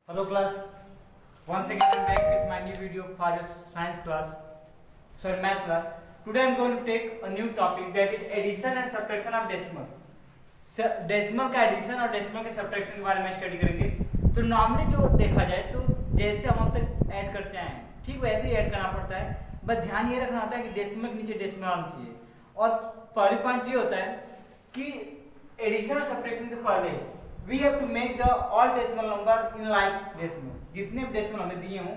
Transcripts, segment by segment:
Hello class, once again I am back with my new video for your science class, sorry math class. Today I am going to take a new topic that is addition and subtraction of decimal. Decimal का addition और decimal के subtraction के बारे में study करेंगे। तो normally जो देखा जाए तो जैसे हम अब तक ऐड करते हैं ठीक वैसे ही ऐड करना पड़ता है, बस ध्यान ये रखना होता है कि डेसिमल के नीचे डेसिमल आना चाहिए। और पहली पॉइंट ये होता है कि एडिशन और सब्ट्रैक्शन से पहले we have to make the all decimal number in like decimal. जितने भी डेसिमल हमें दिए हों,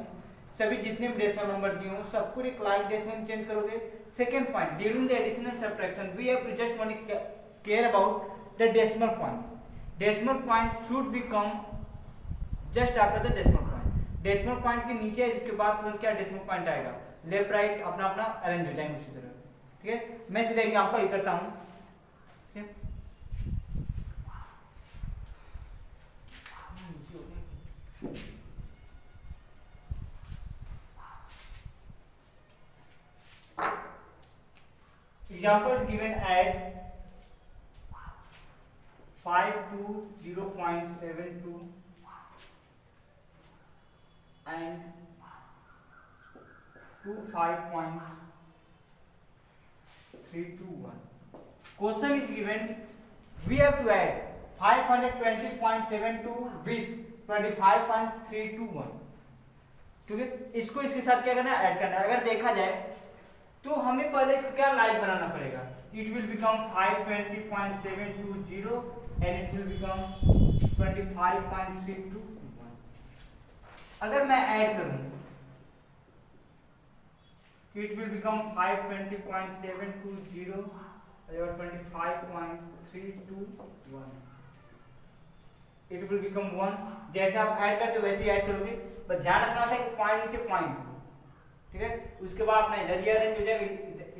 सभी जितने भी डेसिमल नंबर दिए हों सबको एक लाइक डेसिमल में चेंज करोगे। Second point, during the addition and subtraction we have to just only care about the decimal point. Decimal point should be come just after the decimal point. Decimal point के नीचे इसके बाद तुरंत क्या decimal point आएगा, left right अपना अपना arrange हो जाएंगे उसी तरह। ठीक है, मैं सीधा एग्जांपल करता हूँ। Example is given at 5 to 0.72 and 2 5.321. Question is given, we have to add 520.72 with 25.321. ठीक है, इसको इसके साथ क्या करना है, ऐड करना है। अगर देखा जाए तो हमें पहले इसको क्या लाइक बनाना पड़ेगा। It will become 520.720 and it will become 25.321। अगर मैं ऐड करूं तो इट विल बिकम 520.720 और 25.321। It will become 1। जैसे आप ऐड करते हो वैसे ही ऐड करोगे, बस ध्यान रखना है कि पॉइंट नीचे पॉइंट। ठीक है, उसके बाद अपना इधर ये अरेंज हो जाएगा,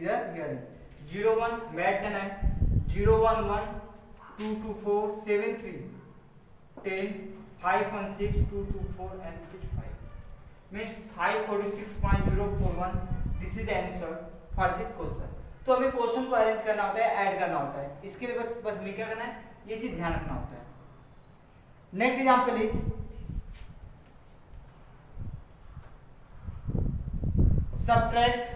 इधर ये अरेंज 0 1 बैठ देना है, 0 1 1 2 2 4 7 3 10 5 1 6 2 2 4 and 5 means 546.041। This is the answer for this question. तो हमें क्वेश्चन को अरेंज करना होता है, ऐड करना होता है। इसके लिए बस हमें क्या करना है, ये चीज ध्यान रखना होता है। Next example is subtract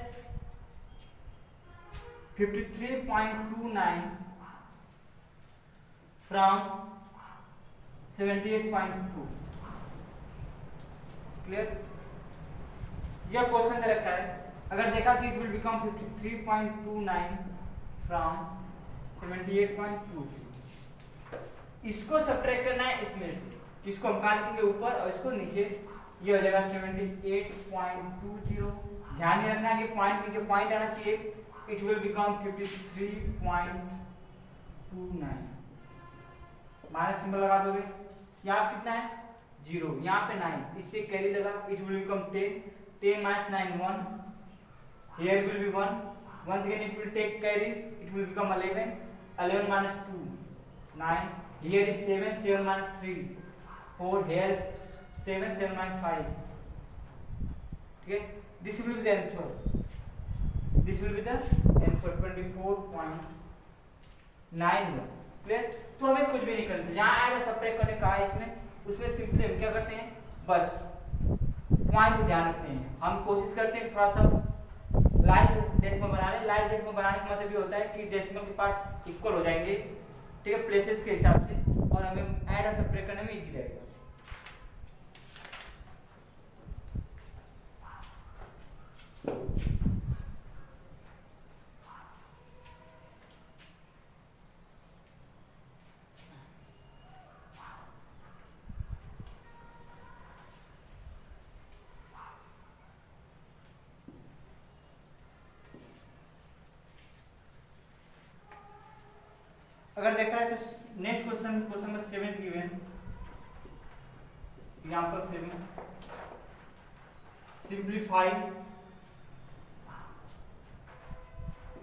53.29 from 78.2। Clear, यह क्वेश्चन दे रखा है। अगर देखा तो इट विल बिकम 53.29 फ्रॉम 78.2। इसको सब्ट्रैक्ट करना है इसमें से, इसको हम कहाँ लिखेंगे ऊपर और इसको नीचे, ये हो जाएगा 78.20। ध्यान ही रखना है कि पॉइंट नीचे पॉइंट आना चाहिए। It will become 53.29। Minus symbol लगा दोगे, यहाँ कितना है 0, यहाँ पे 9, इससे कैरी लगा, it will become 10 10 minus 9 1, here will be 1, once again it will take carry, it will become 11 11 minus 2 9, here is 7 7 minus 3 4, here is 7 7 minus 5। ठीक है, this will be the answer, this will be the answer 24.91। Clear, तो हमें कुछ भी नहीं करना, जहाँ add और सब्ट्रैक्ट करने का है इसमें, उसमें सिंपली हम क्या करते हैं, बस पॉइंट को ध्यान रखते हैं। हम कोशिश करते हैं थोड़ा सा लाइक डेसिमल बनाने। लाइक डेसिमल बनाने का मतलब ये होता है कि डेसिमल के पार्ट्स इक्वल हो जाएंगे, ठीक है, प्लेसेस के हिसाब से, और हमें ऐड और सब्ट्रैक्ट करने में इजी रहेगा। अगर देखा है तो next question, question number 7 given, example 7, simplify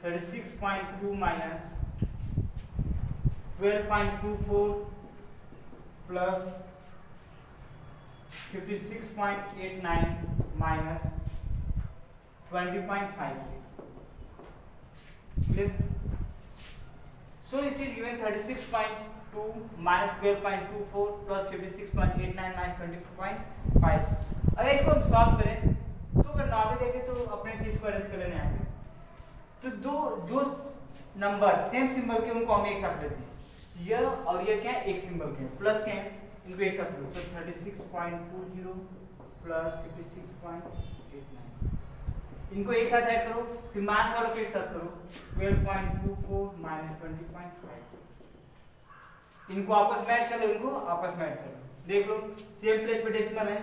36.2 minus 12.24 plus 56.89 minus 20.56। clear, So it is given 36.2 2 minus 12.24 plus 56.89 minus 24.5। अगर इसको हम सॉल्व करें तो अगर नॉर्मल देखें तो अपने से इसको अरेंज कर लेने आएंगे, तो दो जो नंबर सेम सिंबल के उनको हम एक साथ लेते हैं, यह और यह क्या है एक सिंबल के प्लस के हैं, इनको एक साथ लो तो 36.20 प्लस 56.89, इनको एक साथ ऐड करो, फिर माइनस वालों को एक साथ करो 12.24 माइनस 20.5, इनको आपस में ऐड कर लो, इनको आपस में ऐड कर लो, देख लो सेम प्लेस पे डेसिमल है,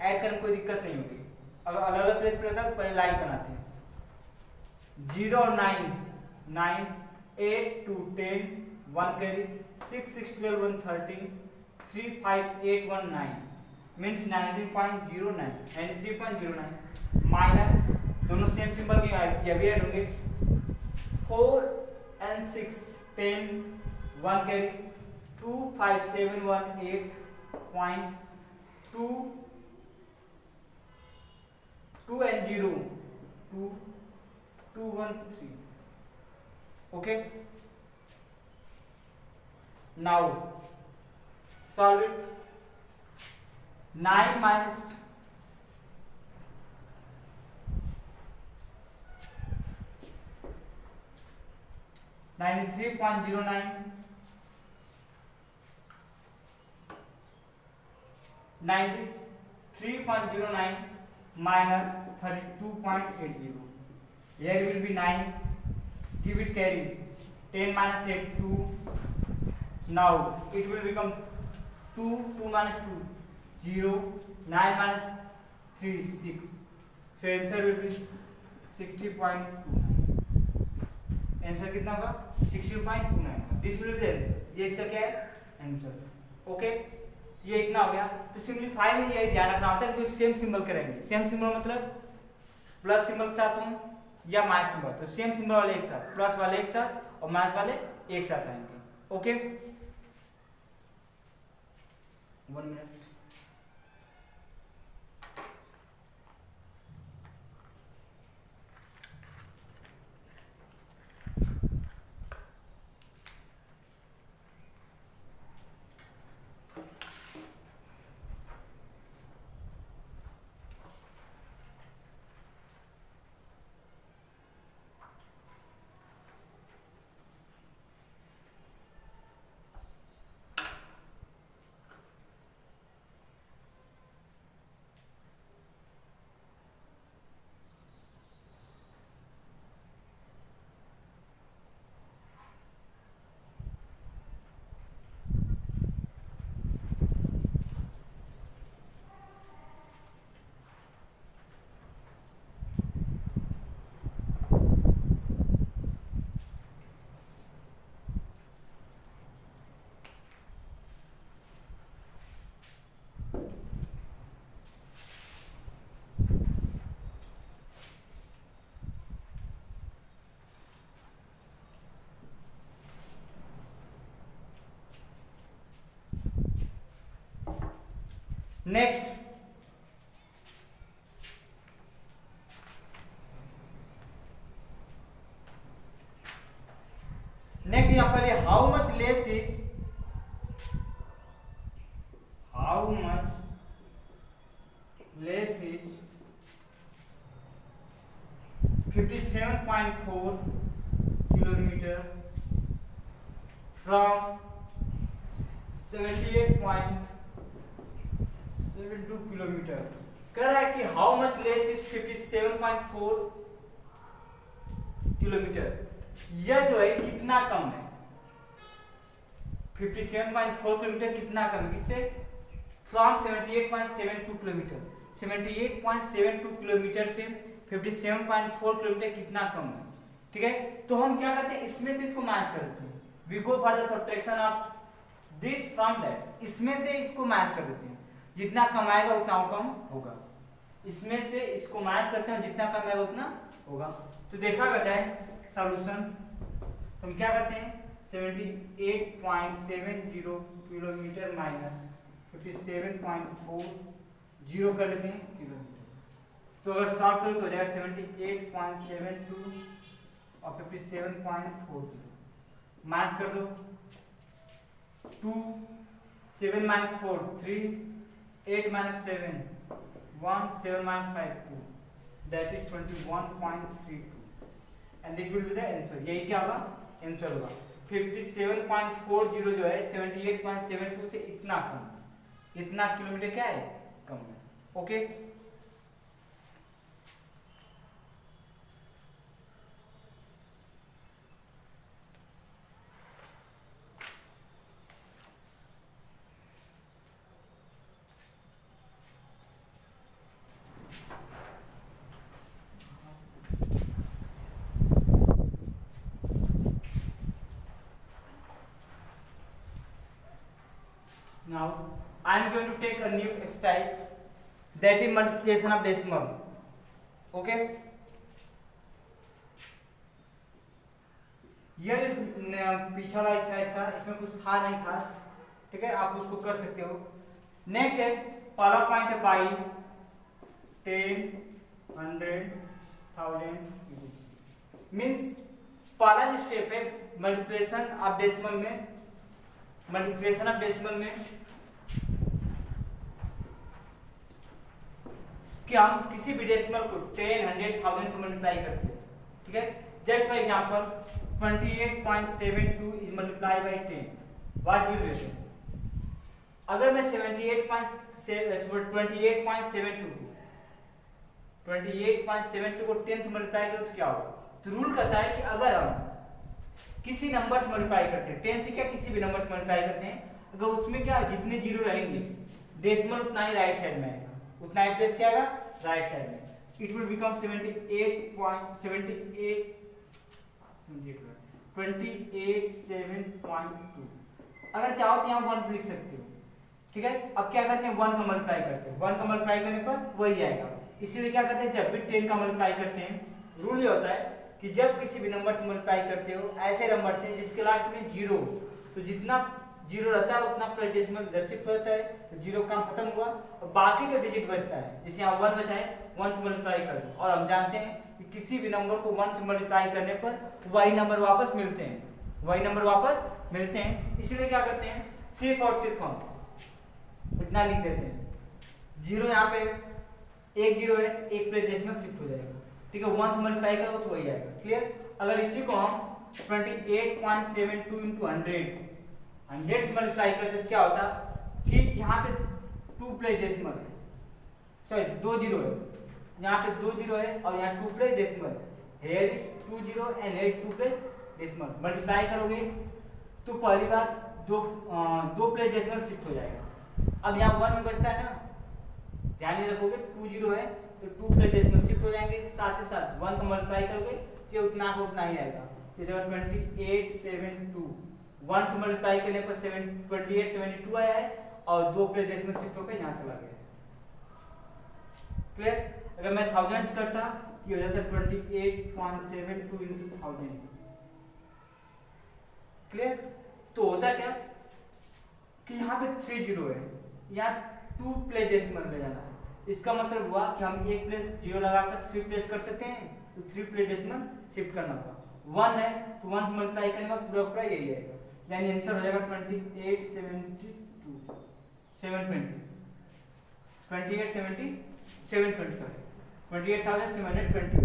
ऐड करने में कोई दिक्कत नहीं होगी। अगर अलग अलग प्लेस पे रहता तो पहले लाइन बनाते हैं 0 और 9 9 8 2 10 1 कैरी 6 6 12 1 13 3 5 8 1 9 मींस 93.09 93.09 माइनस दोनों सेम सिंबल के ये भी ऐड होंगे 4 and 6 10 1 carry 2 5 7 1 8.2 2 and 0 2 2 1 3 okay now solve it 9 minus 93.09 93.09 minus 32.80, here will be 9, give it carry 10 minus 8 2, now it will become 2 2 minus 2 0 9 minus 3 6, so answer will be 60.29, answer कितना होगा 60.29, this will be ये इसका क्या है answer. Okay ये इतना हो गया, तो सिंपलीफाई में ये ध्यान रखना होता है कि सेम सिंबल करेंगे, सेम सिंबल मतलब प्लस सिंबल के साथ हों या माइनस सिंबल, तो सेम सिंबल वाले एक साथ, प्लस वाले एक साथ और माइनस वाले एक साथ आएंगे। ओके 1 मिनट नेक्स्ट एग्जांपल है how much less is 57.4 kilometre from 78.72 kilometre. कह रहा है कि how much less is 57.4 kilometre, यह जो है कितना कम है, 57.4 किलोमीटर कितना कम है किससे, फ्रॉम 78.72 किलोमीटर, 78.72 किलोमीटर से 57.4 किलोमीटर कितना कम है। ठीक है, तो हम क्या करते हैं, इसमें से इसको माइनस कर देते हैं, we go for the subtraction of this from that, इसमें से इसको माइनस कर देते हैं, जितना कम आएगा उतना कम होगा, इसमें से इसको माइनस करते हैं, जितना कम आएगा उतना होगा। तो देखा करता है सॉल्यूशन, तो हम क्या करते हैं 78.70 किलोमीटर माइनस 57.40 कर लेते हैं किलोमीटर, तो अगर सॉल्व करो तो हो जाएगा 78.72 और 57.40 माइनस कर दो 2, 7 minus 4 3, 8 minus 7 1, 7 minus 5 2, that is 21.32 and it will be the answer. यही क्या होगा आंसर होगा 57.40 जो है 78.72 से इतना कम, इतना किलोमीटर क्या है कम है. Okay now I am going to take a new exercise that is multiplication of decimal. Okay, ये पीछा वाला एक्सरसाइज था, इसमें कुछ था नहीं खास. ठीक है, आप उसको कर सकते हो. नेक्स्ट है पहला पॉइंट है बाई 10, 100, 1000 मीन्स पहला जो स्टेप है मल्टीप्लिकेशन ऑफ डेसिमल में, मल्टीप्लिकेशन ऑफ डेसिमल में कि हम किसी भी डेसिमल को 10, 100, 1000 से मल्टीप्लाई करते हैं. ठीक है, just for example 28.72 is multiply by 10, what will be? अगर मैं 28.72 को 10 से मल्टीप्लाई करूं तो क्या होगा? तो रूल कहता है कि अगर हम किसी नंबर से मल्टीप्लाई करते हैं, 10 से क्या किसी भी नंबर से मल्टीप्लाई करते हैं, अगर उसमें क्या जितने जीरो रहेंगे डेसिमल उतना ही राइट साइड में आएगा, उतना ही प्लेस क्या आएगा राइट साइड में. It will become 28.7.2. अगर चाहो तो यहाँ 1 लिख सकते हो. ठीक है, अब क्या करते हैं 1 का मल्टीप्लाई करते हैं, 1 का मल्टीप्लाई करने पर वही आएगा. इसीलिए क्या करते हैं जब भी 10 का मल्टीप्लाई करते हैं रूल ये होता है कि जब किसी भी नंबर से मल्टीप्लाई करते हो ऐसे नंबर से जिसके लास्ट में जीरो, तो जितना जीरो रहता है उतना प्लस डेसिमल इधर शिफ्ट होता है, तो जीरो काम खत्म हुआ और बाकी का डिजिट बचता है. जैसे यहाँ 1 बचा है, 1 से मल्टीप्लाई कर दो. और हम जानते हैं कि किसी भी नंबर को 1 से मल्टीप्लाई करने पर वही नंबर वापस मिलते हैं, वही नंबर वापस मिलते हैं. इसीलिए क्या करते हैं सिर्फ और सिर्फ हम इतना लिख देते हैं. जीरो यहाँ पे एक जीरो है, एक प्लस डेसिमल शिफ्ट हो जाएगा. ठीक है, 1 से मल्टीप्लाई करो तो वही आएगा. क्लियर? अगर इसी को हम 28.72 इंटू 100 से मल्टीप्लाई करते तो क्या होता कि यहाँ पे 2 प्लस डेसिमल है, सॉरी 2 जीरो है, यहाँ पे 2 जीरो है और यहाँ 2 प्लस डेसिमल है. Here is 2 zero and here is 2 plus decimal. Multiply करोगे तो पहली बार दो प्लस डेसिमल शिफ्ट हो जाएगा. अब यहाँ 1 में बचता है ना, ध्यान नहीं रखोगे 2 जीरो है तो 2 प्लस डेसिमल शिफ्ट हो जाएंगे. साथ ही साथ 1 का मल्टीप्लाई करोगे तो उतना को उतना ही आएगा. तो 28.72 1 से मल्टीप्लाई करने पर 28.72 आया है और 2 प्लस डेसिमल शिफ्ट होकर यहाँ चला गया. क्लियर? अगर मैं 1000 करता ये हो जाता 28.72 इंटू 1000. क्लियर? तो होता क्या कि यहाँ पे 3 जीरो है, यहाँ 2 प्लस डेसिमल में जाना है. इसका मतलब हुआ कि हम एक प्लस जीरो लगाकर 3 प्लस कर सकते हैं, तो 3 प्लस डेसिमल शिफ्ट करना होगा. 1 है तो 1 से मल्टीप्लाई करने का पूरा पूरा यही आएगा, यानी आंसर हो जाएगा 28.72 720 28,720 सॉरी 28,720 हो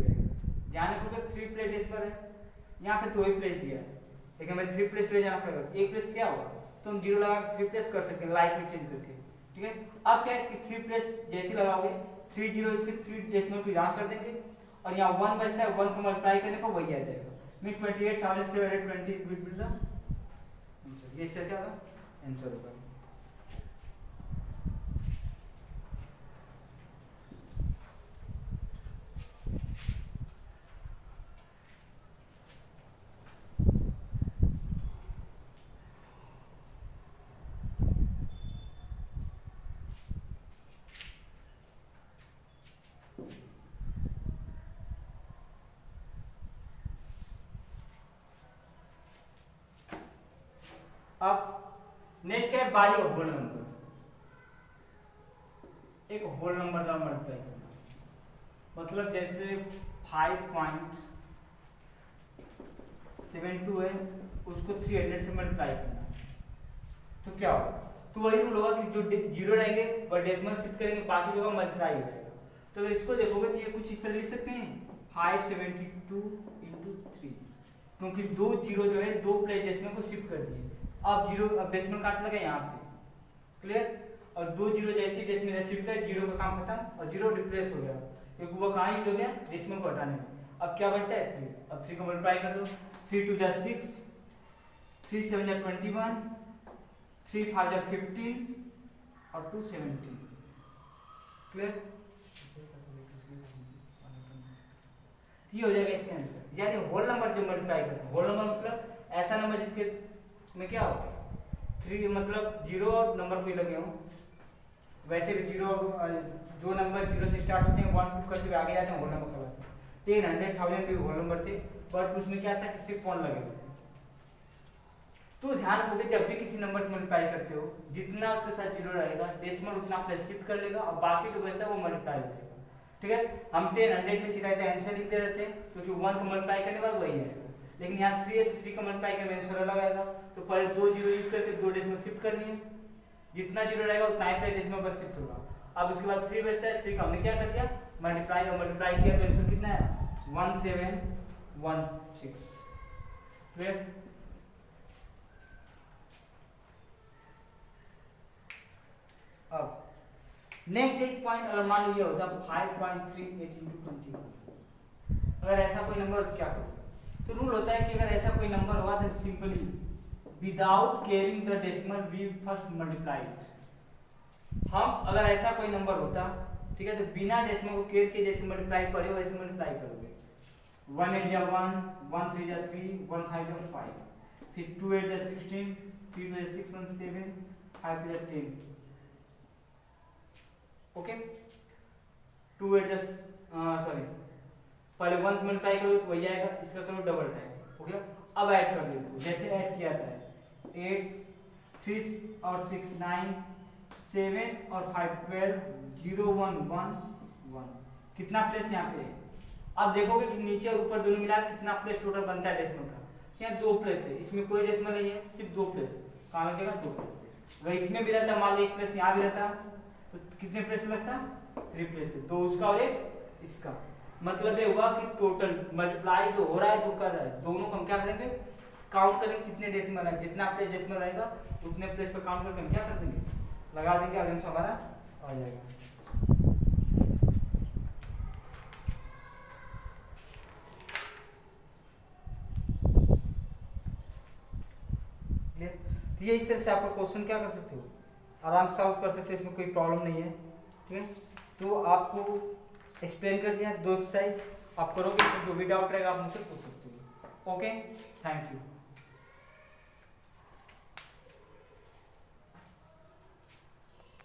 जाएगा. ध्यान रखोगे 3 प्लेस डेसिमल है, यहाँ पे 2 ही प्लेस दिया है, लेकिन हमें 3 प्लेस ले जाना पड़ेगा. एक प्लेस क्या होगा तो हम जीरो लगा 3 प्लेस कर सकते हैं लाइक में चेंज करके. ठीक है, अब क्या है कि 3 प्लेस जैसे लगाओगे 3 जीरो इसके 3 डेसिमल को यहाँ कर देंगे और यहाँ 1 बचता है, 1 को मल्टीप्लाई करने पर वही आ जाएगा. Means 28,720 will be the answer. ये इसका क्या होगा आंसर होगा. अब नेक्स्ट क्या है बाई और होल नंबर. एक होल नंबर का मल्टीप्लाई करना, मतलब जैसे 5.72 है उसको 300 से मल्टीप्लाई करना. तो क्या होगा, तो वही रूल होगा कि जो जीरो रहेंगे वह डेसिमल शिफ्ट करेंगे, बाकी जो मल्टीप्लाई हो जाएगा। तो अगर इसको देखोगे तो ये कुछ इस तरह लिख सकते हैं 572 इंटू 3, क्योंकि दो जीरो जो है दो प्लेस डेसिमल को शिफ्ट कर दिए। अब जीरो, अब डेसिमल काट लगा यहाँ पे, क्लियर। और दो जीरो जैसे डेसिमल शिफ्ट कर, जीरो का काम खत्म और जीरो रिप्लेस हो गया, क्योंकि वो कहाँ यूज हो गया, डेसिमल को हटाने में। अब क्या बचता है 3, अब 3 को मल्टीप्लाई कर दो, 3 2 जा 6, 3 7 जा 21, 3 5 जा 15 और 2 17, क्लियर। ये हो जाएगा इसके आंसर, यानी होल नंबर जो मल्टीप्लाई करते हैं, होल नंबर मतलब ऐसा नंबर जिसके में क्या हो 3 मतलब जीरो और नंबर कोई लगे हो। वैसे भी जीरो, जो नंबर जीरो से स्टार्ट होते हैं 1 2 करते हुए आगे जाते हैं होल नंबर कहलाते हैं। 10 100 1000 भी होल नंबर थे, बट उसमें क्या था, सिर्फ 1 लगे होते। तो ध्यान रखोगे जब भी किसी नंबर से मल्टीप्लाई करते हो, जितना उसके साथ जीरो रहेगा डेसिमल उतना प्लस शिफ्ट कर लेगा और बाकी जो बचता है वो मल्टीप्लाई हो जाएगा, ठीक है। हम 10 100 में सीधा आंसर लिखते रहते हैं, क्योंकि 1 को मल्टीप्लाई करने के बाद वही आएगा। लेकिन यहाँ 3 है तो 3 का मल्टीप्लाई करने में आंसर अलग आएगा, तो पहले दो जीरो यूज करके दो डेसिमल शिफ्ट करनी है, जितना जीरो रहेगा उतना ही डेसिमल बस शिफ्ट होगा। अब उसके बाद 3 बचता है, 3 का हमने क्या कर दिया, मल्टीप्लाई, और मल्टीप्लाई किया तो आंसर कितना है 1716, क्लियर। अब नेक्स्ट एक पॉइंट, अगर मान लो ये होता 5.38 into 21, अगर ऐसा कोई नंबर क्या करो, तो रूल होता है कि अगर ऐसा कोई नंबर हुआ तो simply without caring the decimal we first multiply it. हम अगर ऐसा कोई नंबर होता, ठीक है, तो बिना डेसिमल को केयर किए जैसे मल्टीप्लाई पड़े वैसे मल्टीप्लाई करोगे। 1 8 जा 1, 1 3 जा 3, 1 5 जा 5, फिर 2 8 जा 16, 3 2 जा 6 1 7, 5 2 जा 10, ओके। 2 8 जा सॉरी, पहले 1 से मल्टीप्लाई करो तो वही आएगा, इसका करो डबल टाइम, ओके। अब ऐड कर दो, जैसे ऐड किया था 8 3 और 6 9, 7 और 5 12, 0 1 1 1, कितना प्लेस यहाँ पे है। अब देखोगे कि नीचे और ऊपर दोनों मिला कितना प्लेस टोटल बनता है डेसिमल का, यहाँ 2 प्लेस है, इसमें कोई डेसिमल नहीं है, सिर्फ 2 प्लेस, कहाँ लगेगा 2 प्लेस। अगर इसमें भी रहता, मान लो 1 प्लेस यहाँ भी रहता, तो कितने प्लेस में लगता, 3 प्लेस पे, 2 उसका और 1 इसका। मतलब ये हुआ कि टोटल मल्टीप्लाई जो हो रहा है जो कर रहा है, दोनों को हम क्या करेंगे, काउंट करेंगे कितने डेसिमल है, जितना प्लेस डेसिमल रहेगा उतने प्लेस पे काउंट करके हम क्या कर देंगे, लगा देंगे, और आंसर हमारा आ जाएगा। तो ये इस तरह से आपका क्वेश्चन क्या कर सकते हो, आराम से सॉल्व कर सकते हो, इसमें कोई प्रॉब्लम नहीं है, ठीक है। तो आपको एक्सप्लेन कर दिया 2 एक्सरसाइज, आप करोगे तो जो भी डाउट रहेगा आप मुझसे पूछ सकते हो, ओके। Thank you.